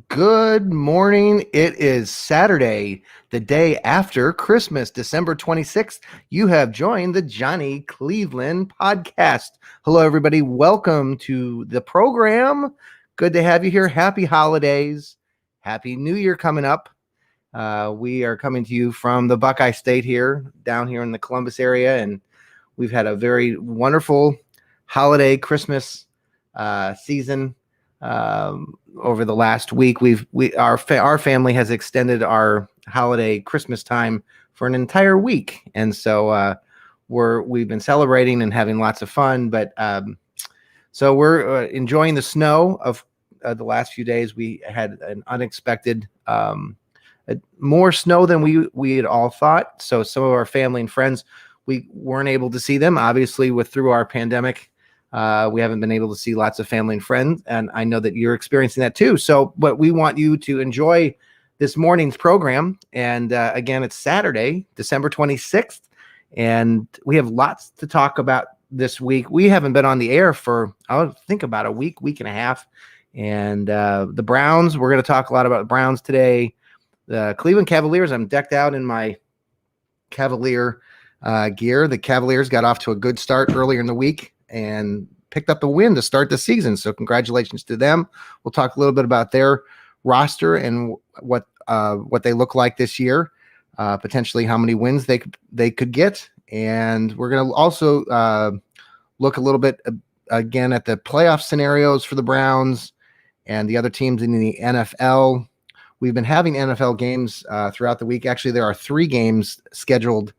Good morning. It is Saturday, the day after Christmas, December 26th. You have joined the Johnny Cleveland podcast. Hello, everybody. Welcome to the program. Good to have you here. Happy holidays. Happy New Year coming up. We are coming to you from the Buckeye State here, down here in the Columbus area, and we've had a very wonderful holiday Christmas season. Over the last week, our family has extended our holiday Christmas time for an entire week, and so we've been celebrating and having lots of fun. But so we're enjoying the snow of the last few days. We had an unexpected more snow than we had all thought. So some of our family and friends, we weren't able to see them, obviously, through our pandemic. We haven't been able to see lots of family and friends, and I know that you're experiencing that too. So, but we want you to enjoy this morning's program. And again, it's Saturday, December 26th, and we have lots to talk about this week. We haven't been on the air for, I think, about a week and a half. And the Browns, we're going to talk a lot about the Browns today. The Cleveland Cavaliers, I'm decked out in my Cavalier gear. The Cavaliers got off to a good start earlier in the week and picked up the win to start the season. So congratulations to them. We'll talk a little bit about their roster and what they look like this year, potentially how many wins they could get. And we're going to also look a little bit again at the playoff scenarios for the Browns and the other teams in the NFL. We've been having NFL games throughout the week. Actually, there are 3 games scheduled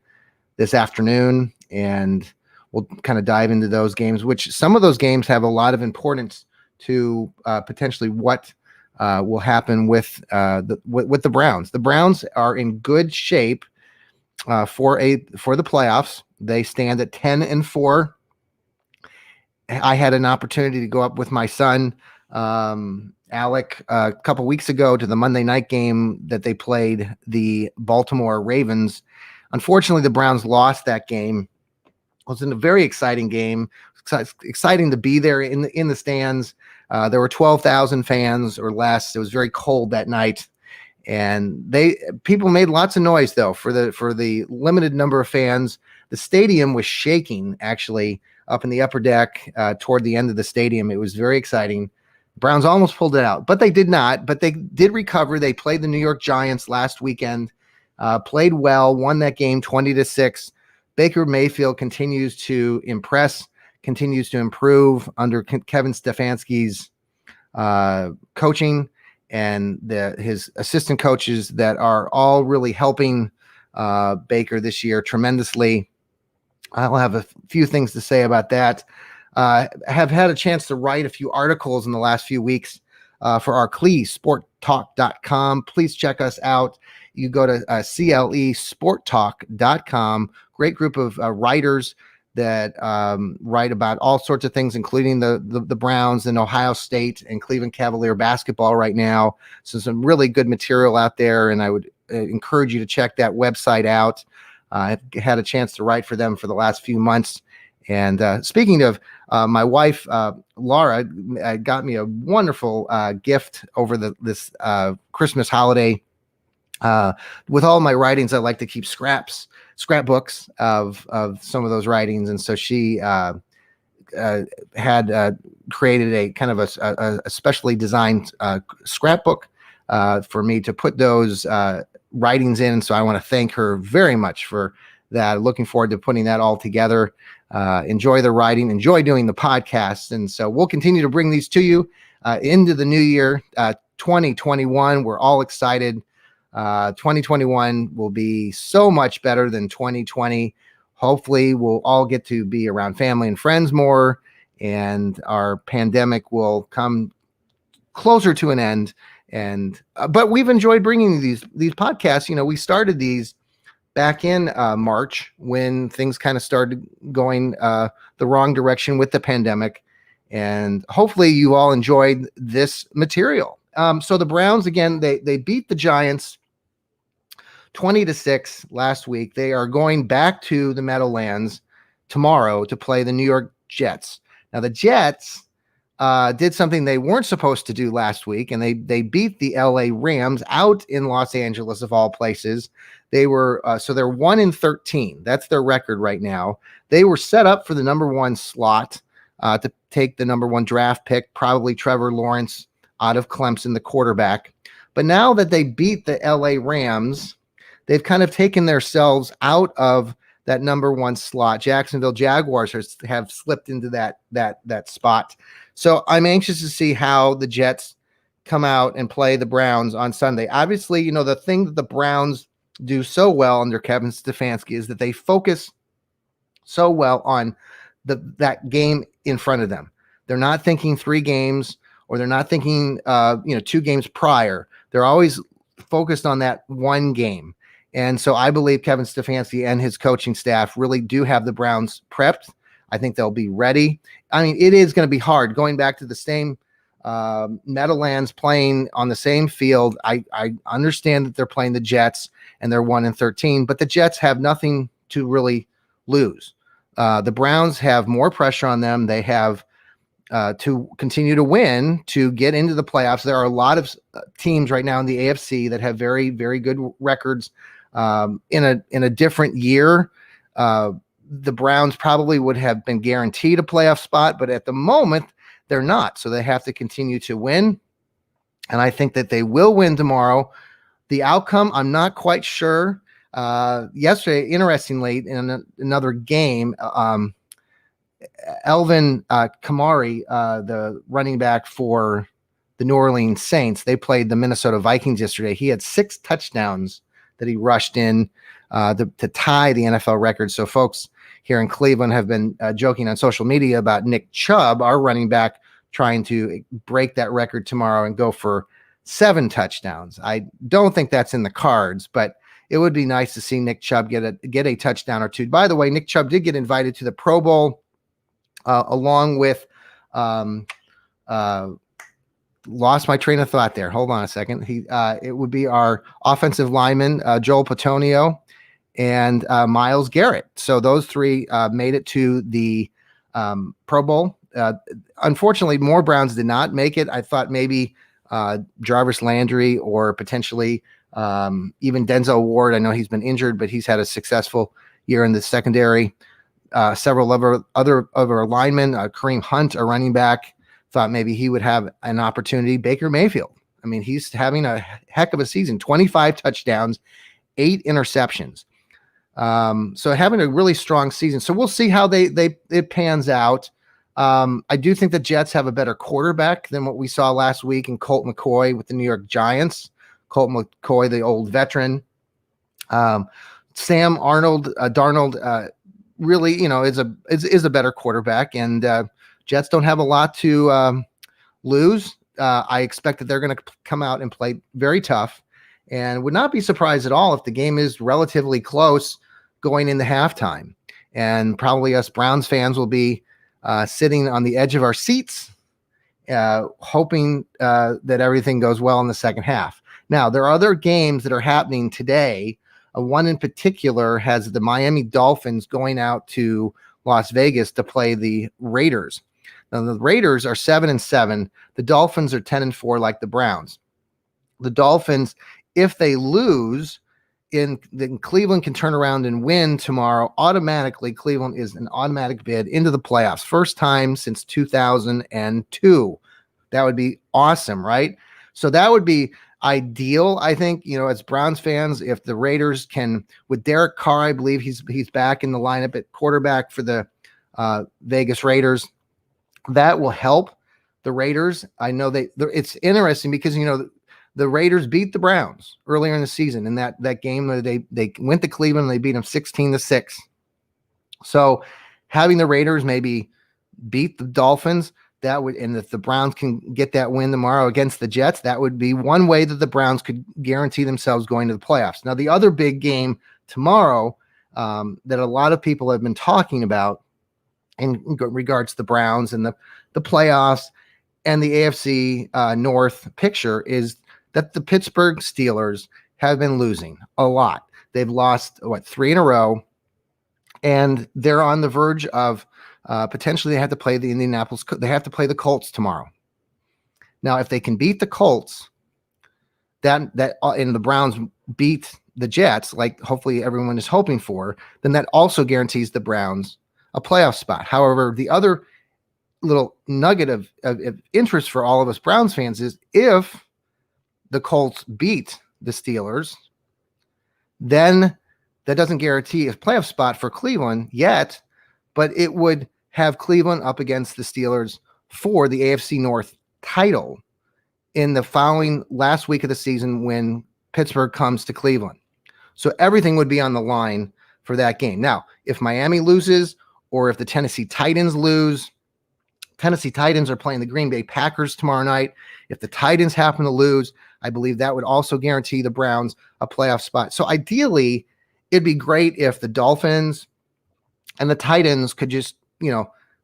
this afternoon, and we'll kind of dive into those games, which some of those games have a lot of importance to potentially what will happen with the Browns. The Browns are in good shape for the playoffs. They stand at 10-4. I had an opportunity to go up with my son, Alec, a couple weeks ago to the Monday night game that they played the Baltimore Ravens. Unfortunately, the Browns lost that game. It was a very exciting game. Exciting to be there in the stands. There were 12,000 fans or less. It was very cold that night, and people made lots of noise though for the limited number of fans. The stadium was shaking actually up in the upper deck toward the end of the stadium. It was very exciting. Browns almost pulled it out, but they did not. But they did recover. They played the New York Giants last weekend. Played well. Won that game 20-6. Baker Mayfield continues to impress, continues to improve under Kevin Stefanski's coaching and his assistant coaches that are all really helping Baker this year tremendously. I'll have a few things to say about that. I have had a chance to write a few articles in the last few weeks for our CleSportTalk.com. Please check us out. You go to CLESportTalk.com. Great group of writers that write about all sorts of things, including the Browns and Ohio State and Cleveland Cavalier basketball right now. So some really good material out there, and I would encourage you to check that website out. I've had a chance to write for them for the last few months. And speaking of my wife, Laura, got me a wonderful gift over this Christmas holiday. With all my writings, I like to keep scrapbooks of some of those writings. And so she had created a kind of a specially designed scrapbook for me to put those writings in. So I want to thank her very much for that. Looking forward to putting that all together. Enjoy the writing, enjoy doing the podcast. And so we'll continue to bring these to you into the new year, 2021. We're all excited. 2021 will be so much better than 2020. Hopefully we'll all get to be around family and friends more, and our pandemic will come closer to an end. And but we've enjoyed bringing these podcasts. You know, we started these back in March when things kind of started going the wrong direction with the pandemic. And hopefully you all enjoyed this material. So the Browns, again, they beat the Giants 20-6 last week. They are going back to the Meadowlands tomorrow to play the New York Jets. Now the Jets did something they weren't supposed to do last week, and they beat the LA Rams out in Los Angeles of all places. They were so they're 1-13. That's their record right now. They were set up for the number 1 slot to take the number 1 draft pick, probably Trevor Lawrence out of Clemson, the quarterback. But now that they beat the LA Rams, they've kind of taken themselves out of that number 1 slot. Jacksonville Jaguars have slipped into that spot. So I'm anxious to see how the Jets come out and play the Browns on Sunday. Obviously, the thing that the Browns do so well under Kevin Stefanski is that they focus so well on that game in front of them. They're not thinking 3 games, or they're not thinking 2 games prior. They're always focused on that one game. And so I believe Kevin Stefanski and his coaching staff really do have the Browns prepped. I think they'll be ready. I mean, it is going to be hard going back to the same Meadowlands, playing on the same field. I understand that they're playing the Jets and they're 1-13, but the Jets have nothing to really lose. The Browns have more pressure on them. They have to continue to win to get into the playoffs. There are a lot of teams right now in the AFC that have very, very good records. In a different year, the Browns probably would have been guaranteed a playoff spot, but at the moment they're not. So they have to continue to win. And I think that they will win tomorrow. The outcome, I'm not quite sure. Yesterday, interestingly, in another game, Elvin Kamara, the running back for the New Orleans Saints, they played the Minnesota Vikings yesterday. He had 6 touchdowns that he rushed in to tie the NFL record. So folks here in Cleveland have been joking on social media about Nick Chubb, our running back, trying to break that record tomorrow and go for 7 touchdowns. I don't think that's in the cards, but it would be nice to see Nick Chubb get a touchdown or 2. By the way, Nick Chubb did get invited to the Pro Bowl along with lost my train of thought there. Hold on a second. It would be our offensive lineman, Joel Patonio, and Myles Garrett. So those 3 made it to the Pro Bowl. Unfortunately, more Browns did not make it. I thought maybe Jarvis Landry or potentially even Denzel Ward. I know he's been injured, but he's had a successful year in the secondary. Several other linemen, Kareem Hunt, a running back, thought maybe he would have an opportunity. Baker Mayfield, I mean, he's having a heck of a season, 25 touchdowns, 8 interceptions. So having a really strong season. So we'll see how it pans out. I do think the Jets have a better quarterback than what we saw last week in Colt McCoy with the New York Giants. Colt McCoy, the old veteran. Sam Darnold, really, is a better quarterback, and Jets don't have a lot to lose. I expect that they're going to come out and play very tough, and would not be surprised at all if the game is relatively close going into halftime. And probably us Browns fans will be sitting on the edge of our seats, hoping that everything goes well in the second half. Now, there are other games that are happening today. One in particular has the Miami Dolphins going out to Las Vegas to play the Raiders. Now, the Raiders are 7-7. The Dolphins are 10-4, like the Browns. The Dolphins, if they lose, then Cleveland can turn around and win tomorrow. Automatically, Cleveland is an automatic bid into the playoffs. First time since 2002. That would be awesome, right? So that would be ideal, I think, as Browns fans, if the Raiders can, with Derek Carr, I believe he's back in the lineup at quarterback for the Vegas Raiders. That will help the Raiders. I know it's interesting because, the Raiders beat the Browns earlier in the season in that game. They went to Cleveland and they beat them 16-6. So having the Raiders maybe beat the Dolphins, that would, and if the Browns can get that win tomorrow against the Jets, that would be one way that the Browns could guarantee themselves going to the playoffs. Now, the other big game tomorrow that a lot of people have been talking about in regards to the Browns and the playoffs and the AFC North picture is that the Pittsburgh Steelers have been losing a lot. They've lost 3 in a row, and they're on the verge of Potentially, they have to play the Indianapolis. They have to play the Colts tomorrow. Now, if they can beat the Colts, and the Browns beat the Jets, like hopefully everyone is hoping for, then that also guarantees the Browns a playoff spot. However, the other little nugget of interest for all of us Browns fans is if the Colts beat the Steelers, then that doesn't guarantee a playoff spot for Cleveland yet, but it would have Cleveland up against the Steelers for the AFC North title in the following last week of the season when Pittsburgh comes to Cleveland. So everything would be on the line for that game. Now, if Miami loses or if the Tennessee Titans lose, Tennessee Titans are playing the Green Bay Packers tomorrow night. If the Titans happen to lose, I believe that would also guarantee the Browns a playoff spot. So ideally, it'd be great if the Dolphins and the Titans could just,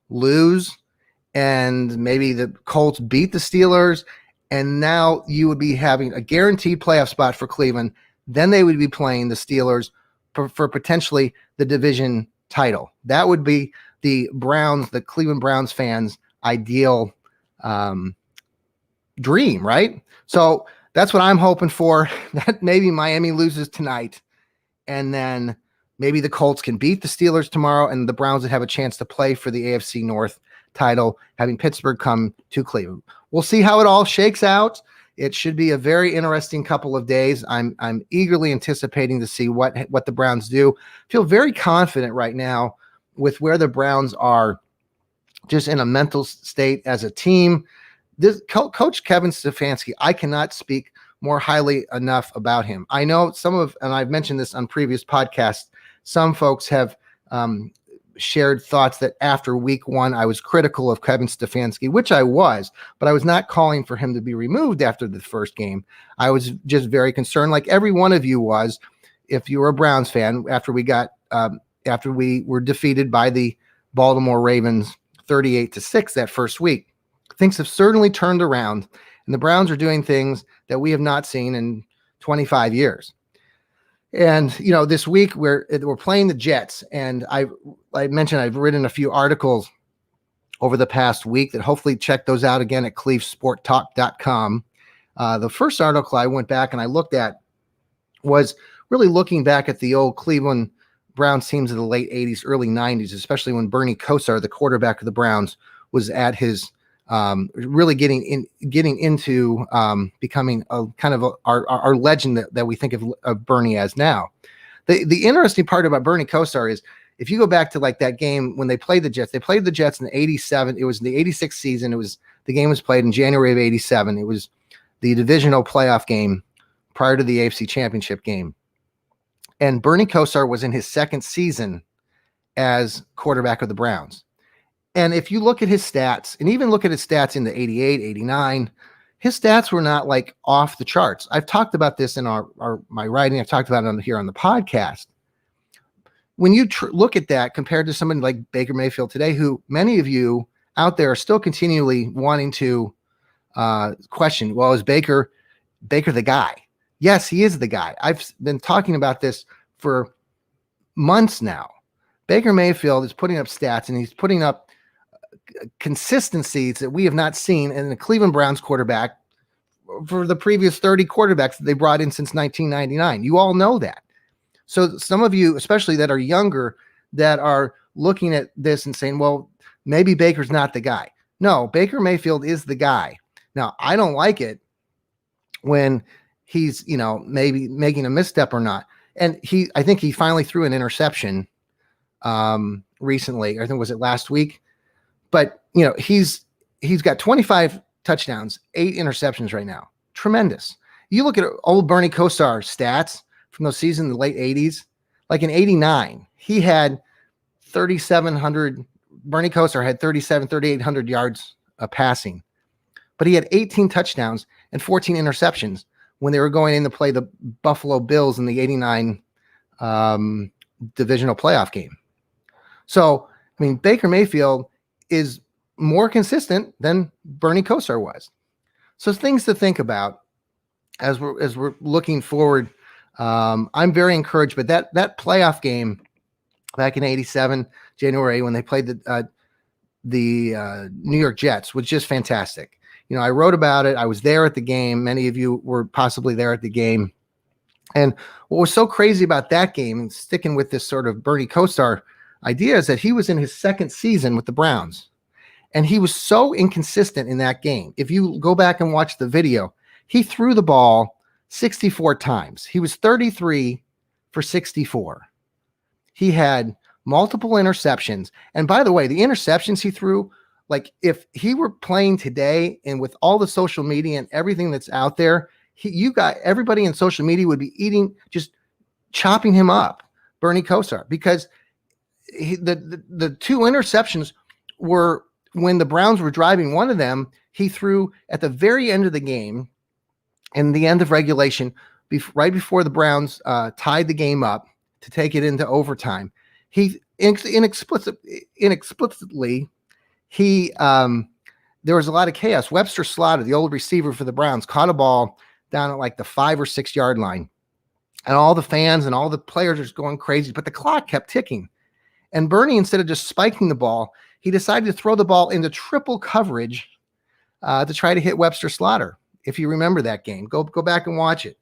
lose, and maybe the Colts beat the Steelers, and now you would be having a guaranteed playoff spot for Cleveland. Then they would be playing the Steelers for potentially the division title. That would be the Cleveland Browns fans' ideal dream, right? So that's what I'm hoping for, that maybe Miami loses tonight, and then maybe the Colts can beat the Steelers tomorrow, and the Browns would have a chance to play for the AFC North title, having Pittsburgh come to Cleveland. We'll see how it all shakes out. It should be a very interesting couple of days. I'm eagerly anticipating to see what the Browns do. Feel very confident right now with where the Browns are, just in a mental state as a team. This Coach Kevin Stefanski, I cannot speak more highly enough about him. I know and I've mentioned this on previous podcasts, some folks have shared thoughts that after week one, I was critical of Kevin Stefanski, which I was, but I was not calling for him to be removed after the first game. I was just very concerned, like every one of you was, if you were a Browns fan, after we were defeated by the Baltimore Ravens 38-6 that first week. Things have certainly turned around, and the Browns are doing things that we have not seen in 25 years. And, this week we're playing the Jets, and I mentioned I've written a few articles over the past week that hopefully check those out again at clevesporttalk.com. The first article I went back and I looked at was really looking back at the old Cleveland Browns teams of the late 80s, early 90s, especially when Bernie Kosar, the quarterback of the Browns, was at his really getting into becoming a kind of our legend that we think of Bernie as now. The interesting part about Bernie Kosar is, if you go back to like that game when they played the Jets in '87. It was in the '86 season. The game was played in January of '87. It was the divisional playoff game prior to the AFC Championship game. And Bernie Kosar was in his second season as quarterback of the Browns. And if you look at his stats, and even look at his stats in the 88, 89, his stats were not like off the charts. I've talked about this in my writing. I've talked about it here on the podcast. When you look at that compared to somebody like Baker Mayfield today, who many of you out there are still continually wanting to question, well, is Baker the guy? Yes, he is the guy. I've been talking about this for months now. Baker Mayfield is putting up stats, and he's putting up consistencies that we have not seen in the Cleveland Browns quarterback for the previous 30 quarterbacks that they brought in since 1999. You all know that. So some of you, especially that are younger, that are looking at this and saying, well, maybe Baker's not the guy. No, Baker Mayfield is the guy. Now, I don't like it when he's, maybe making a misstep or not. And I think he finally threw an interception recently. I think was it last week? But, he's got 25 touchdowns, 8 interceptions right now. Tremendous. You look at old Bernie Kosar stats from those seasons in the late 80s. Like in 89, he had 3,700. Bernie Kosar had 3,800 yards passing. But he had 18 touchdowns and 14 interceptions when they were going in to play the Buffalo Bills in the 89 divisional playoff game. So, Baker Mayfield is more consistent than Bernie Kosar was. So things to think about as we're looking forward. I'm very encouraged, but that playoff game back in '87, January, when they played the New York Jets was just fantastic. I wrote about it. I was there at the game. Many of you were possibly there at the game. And what was so crazy about that game, and sticking with this sort of Bernie Kosar idea, is that he was in his second season with the Browns. And he was so inconsistent in that game. If you go back and watch the video, he threw the ball 64 times. He was 33 for 64. He had multiple interceptions. And by the way, the interceptions he threw, like if he were playing today and with all the social media and everything that's out there, you got everybody in social media would be just chopping him up, Bernie Kosar, because the two interceptions were when the Browns were driving. One of them he threw at the very end of the game, in the end of regulation, right before the Browns tied the game up to take it into overtime. He inexplicably, there was a lot of chaos. Webster Slaughter, the old receiver for the Browns, caught a ball down at like the 5 or 6 yard line, and all the fans and all the players are going crazy, but the clock kept ticking. And Bernie, instead of just spiking the ball, he decided to throw the ball into triple coverage to try to hit Webster Slaughter. If you remember that game, go back and watch it.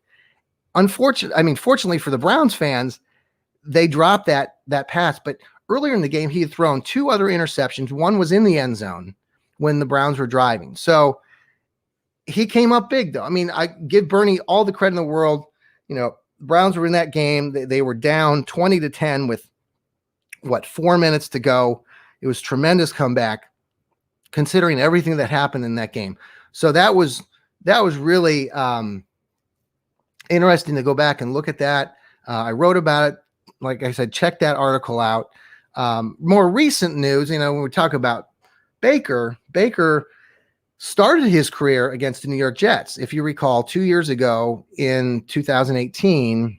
Fortunately for the Browns fans, they dropped that pass. But earlier in the game, he had thrown 2 other interceptions. One was in the end zone when the Browns were driving. So he came up big, though. I give Bernie all the credit in the world. The Browns were in that game. They were down 20-10 with 4 minutes to go. It was tremendous comeback, considering everything that happened in that game. So that was really interesting to go back and look at that. I wrote about it. Like I said, check that article out. More recent news, when we talk about Baker started his career against the New York Jets. If you recall, 2 years ago in 2018,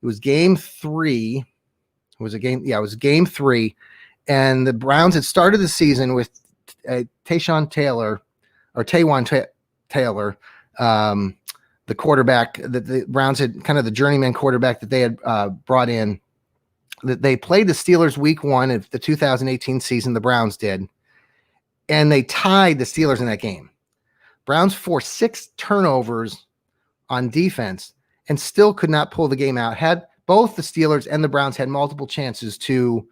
it was game 3. It was game 3. And the Browns had started the season with Taywan Taylor, the quarterback that the Browns had, kind of the journeyman quarterback that they had brought in. That they played the Steelers week 1 of the 2018 season, the Browns did, and they tied the Steelers in that game. Browns forced 6 turnovers on defense and still could not pull the game out. Had both the Steelers and the Browns had multiple chances to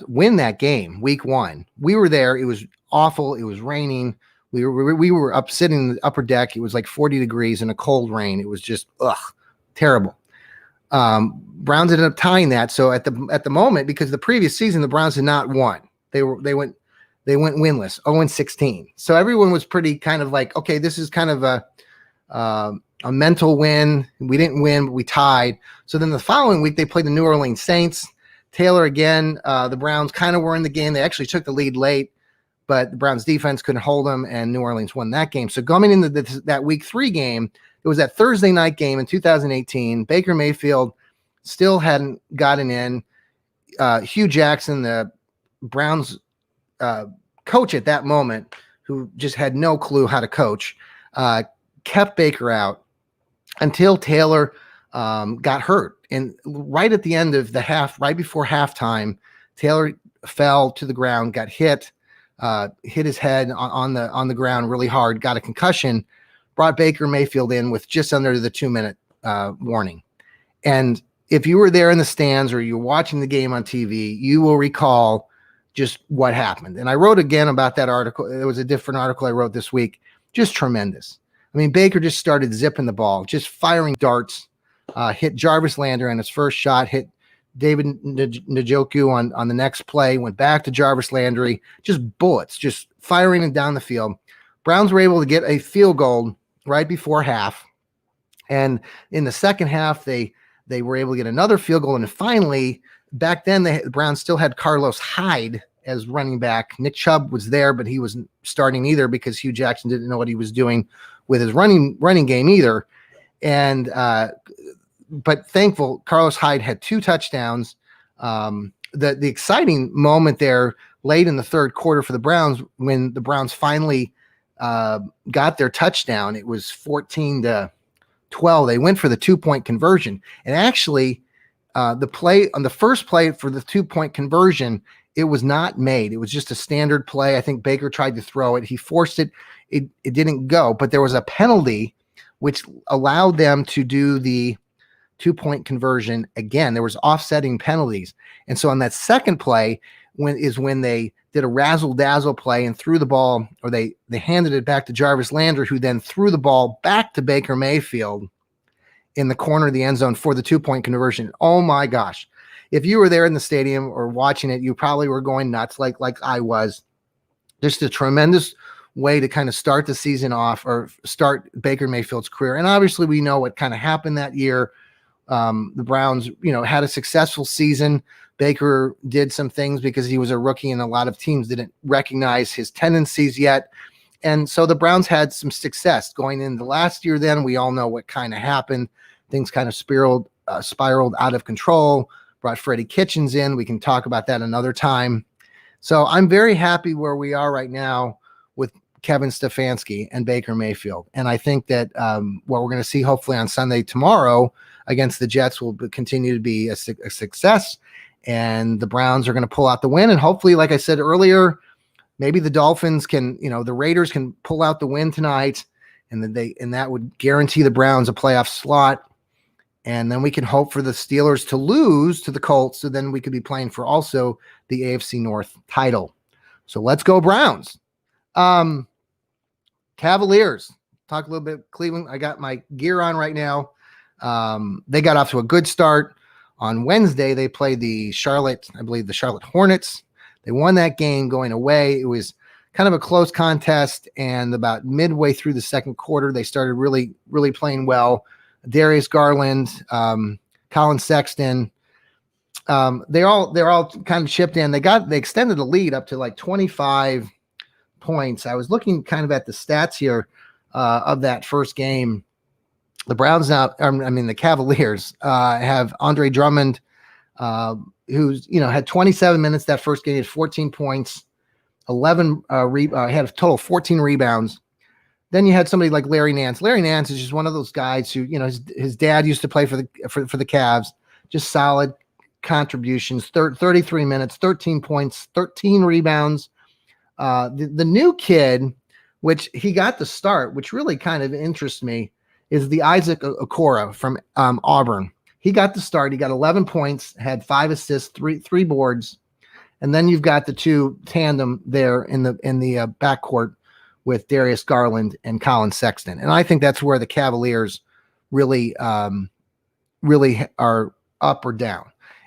win that game, week 1. We were there. It was awful. It was raining. We were up sitting in the upper deck. It was like 40 degrees in a cold rain. It was just terrible. Browns ended up tying that. So at the moment, because the previous season the Browns had not won, they went winless, 0-16. So everyone was pretty kind of like, okay, this is kind of a mental win. We didn't win, but we tied. So then the following week they played the New Orleans Saints. Taylor again. The Browns kind of were in the game. They actually took the lead late, but the Browns defense couldn't hold them, and New Orleans won that game. So going into that week 3 game, it was that Thursday night game in 2018. Baker Mayfield still hadn't gotten in. Hugh Jackson, the Browns coach at that moment, who just had no clue how to coach, kept Baker out until Taylor got hurt. And right at the end of the half, right before halftime, Taylor fell to the ground, got hit his head on the ground really hard, got a concussion, brought Baker Mayfield in with just under the 2-minute warning. And if you were there in the stands or you're watching the game on TV, you will recall just what happened. And I wrote again about that article. It was a different article I wrote this week. Just tremendous. Baker just started zipping the ball, just firing darts, hit Jarvis Landry on his first shot, hit David Njoku on the next play, went back to Jarvis Landry, just bullets, just firing it down the field. Browns were able to get a field goal right before half. And in the second half, they were able to get another field goal. And finally, back then, the Browns still had Carlos Hyde as running back. Nick Chubb was there, but he wasn't starting either because Hugh Jackson didn't know what he was doing with his running game either. And but thankful, Carlos Hyde had 2 touchdowns. The exciting moment there late in the third quarter for the Browns, when the Browns finally got their touchdown, it was 14-12. They went for the 2-point conversion. And actually, the play on the first play for the 2-point conversion, it was not made. It was just a standard play. I think Baker tried to throw it. He forced it. It didn't go, but there was a penalty which allowed them to do the 2-point conversion again. There was offsetting penalties. And so on that second play when they did a razzle-dazzle play and threw the ball, or they handed it back to Jarvis Landry, who then threw the ball back to Baker Mayfield in the corner of the end zone for the 2-point conversion. Oh my gosh. If you were there in the stadium or watching it, you probably were going nuts like I was. Just a tremendous way to kind of start the season off, or start Baker Mayfield's career. And obviously we know what kind of happened that year. The Browns, had a successful season. Baker did some things because he was a rookie, and a lot of teams didn't recognize his tendencies yet. And so the Browns had some success going into last year. Then we all know what kind of happened. Things kind of spiraled out of control, brought Freddie Kitchens in. We can talk about that another time. So I'm very happy where we are right now with Kevin Stefanski and Baker Mayfield. And I think that what we're going to see hopefully on Sunday tomorrow against the Jets will continue to be a success. And the Browns are going to pull out the win. And hopefully, like I said earlier, maybe the Dolphins can, the Raiders can pull out the win tonight, and that would guarantee the Browns a playoff slot. And then we can hope for the Steelers to lose to the Colts, so then we could be playing for also the AFC North title. So let's go Browns. Cavaliers. Talk a little bit Cleveland. I got my gear on right now. They got off to a good start. On Wednesday, they played the Charlotte Hornets. They won that game going away. It was kind of a close contest, and about midway through the second quarter, they started really, really playing well. Darius Garland, Colin Sexton, they're all kind of chipped in. They extended the lead up to like 25 points. I was looking kind of at the stats here of that first game. The Cavaliers have Andre Drummond, who's had 27 minutes that first game, had 14 points, 11 had a total of 14 rebounds. Then you had somebody like Larry Nance. Larry Nance is just one of those guys who, his dad used to play for the Cavs. Just solid contributions. 33 minutes, 13 points, 13 rebounds. The new kid, which he got the start, which really kind of interests me, is the Isaac Okoro from Auburn. He got the start. He got 11 points, had 5 assists, three boards, and then you've got the two tandem there in the backcourt with Darius Garland and Colin Sexton. And I think that's where the Cavaliers really are up or down.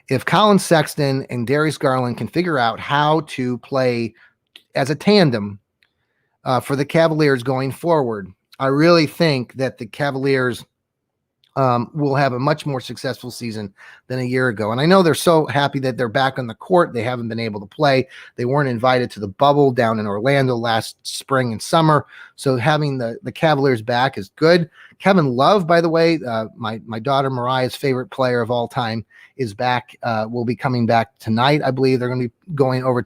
If Colin Sexton and Darius Garland can figure out how to play as a tandem for the Cavaliers going forward, I really think that the Cavaliers will have a much more successful season than a year ago. And I know they're so happy that they're back on the court. They haven't been able to play. They weren't invited to the bubble down in Orlando last spring and summer. So having the Cavaliers back is good. Kevin Love, by the way, my daughter Mariah's favorite player of all time, is back. Will be coming back tonight. I believe they're going to be going over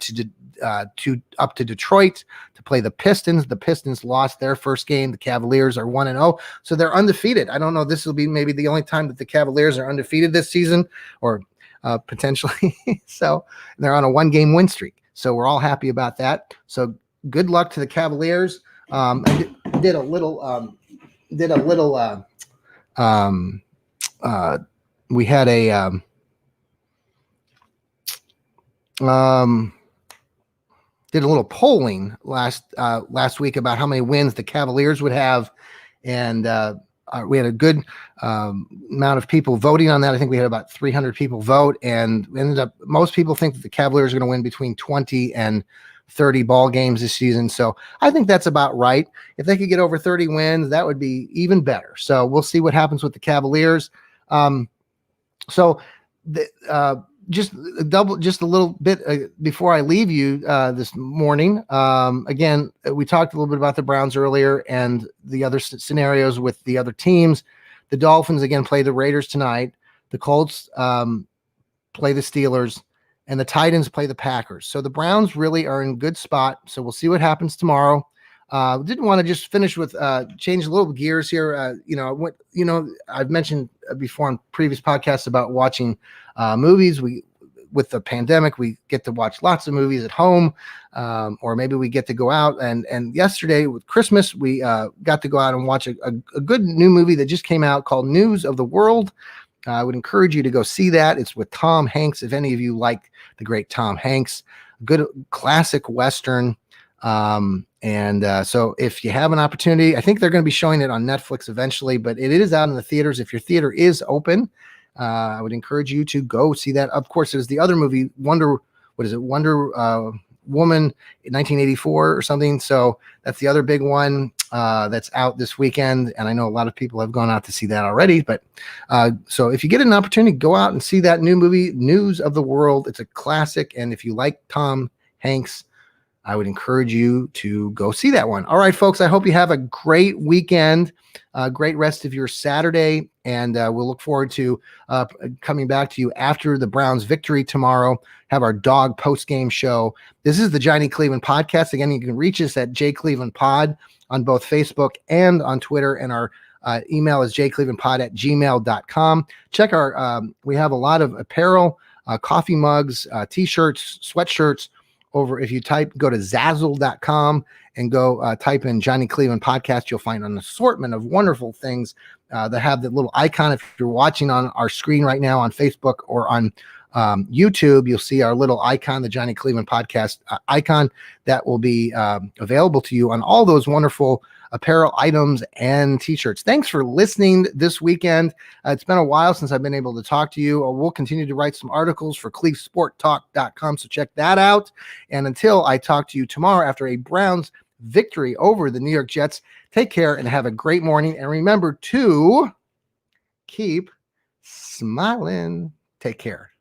up to Detroit to play the Pistons. The Pistons lost their first game. The Cavaliers are 1-0, so they're undefeated. I don't know. This will be maybe the only time that the Cavaliers are undefeated this season, or potentially. So they're on a 1-game win streak. So we're all happy about that. So good luck to the Cavaliers. I did a little. We had a. Did a little polling last week about how many wins the Cavaliers would have, and we had a good amount of people voting on that. I think we had about 300 people vote, and ended up most people think that the Cavaliers are going to win between 20 and 30 ball games this season. So I think that's about right. If they could get over 30 wins, that would be even better. So we'll see what happens with the Cavaliers. Just a little bit before I leave you this morning. Again, we talked a little bit about the Browns earlier and the other scenarios with the other teams. The Dolphins again play the Raiders tonight. The Colts play the Steelers, and the Titans play the Packers. So the Browns really are in good spot. So we'll see what happens tomorrow. Didn't want to just finish with change a little gears here. I've mentioned before on previous podcasts about watching movies. with the pandemic, we get to watch lots of movies at home, or maybe we get to go out. And yesterday with Christmas, we got to go out and watch a good new movie that just came out called News of the World. I would encourage you to go see that. It's with Tom Hanks. If any of you like the great Tom Hanks, good classic Western. So if you have an opportunity, I think they're going to be showing it on Netflix eventually, but it is out in the theaters. If your theater is open, I would encourage you to go see that. Of course, there's the other movie, Wonder Woman 1984 or something. So that's the other big one that's out this weekend. And I know a lot of people have gone out to see that already. But so if you get an opportunity, go out and see that new movie, News of the World. It's a classic. And if you like Tom Hanks, I would encourage you to go see that one. All right, folks, I hope you have a great weekend, great rest of your Saturday, and we'll look forward to coming back to you after the Browns victory tomorrow, have our dog post-game show. This is the Johnny Cleveland Podcast. Again, you can reach us at jclevelandpod on both Facebook and on Twitter, and our email is jclevelandpod@gmail.com. Check our, we have a lot of apparel, coffee mugs, T-shirts, sweatshirts, over. If you go to Zazzle.com and go type in Johnny Cleveland Podcast, you'll find an assortment of wonderful things that have the little icon. If you're watching on our screen right now on Facebook or on YouTube, you'll see our little icon, the Johnny Cleveland Podcast icon, that will be available to you on all those wonderful apparel items and T-shirts. Thanks for listening this weekend. It's been a while since I've been able to talk to you. We'll continue to write some articles for clevesporttalk.com, so check that out. And until I talk to you tomorrow after a Browns victory over the New York Jets, take care and have a great morning. And remember to keep smiling. Take care.